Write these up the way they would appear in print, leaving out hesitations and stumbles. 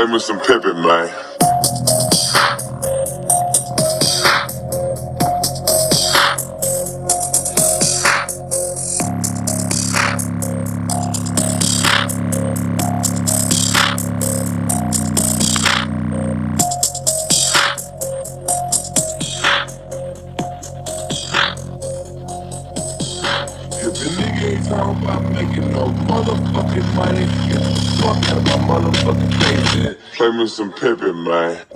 Play me some Pippin, man. If the nigga ain't talking about making no motherfucking money, get the fuck out of my motherfucking face, man. Play me some Pippin, man.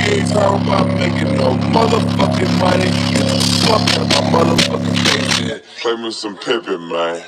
Ain't talking about making no motherfucking money. Get the fuck out my motherfucking face, man. Play me some Pippin, man.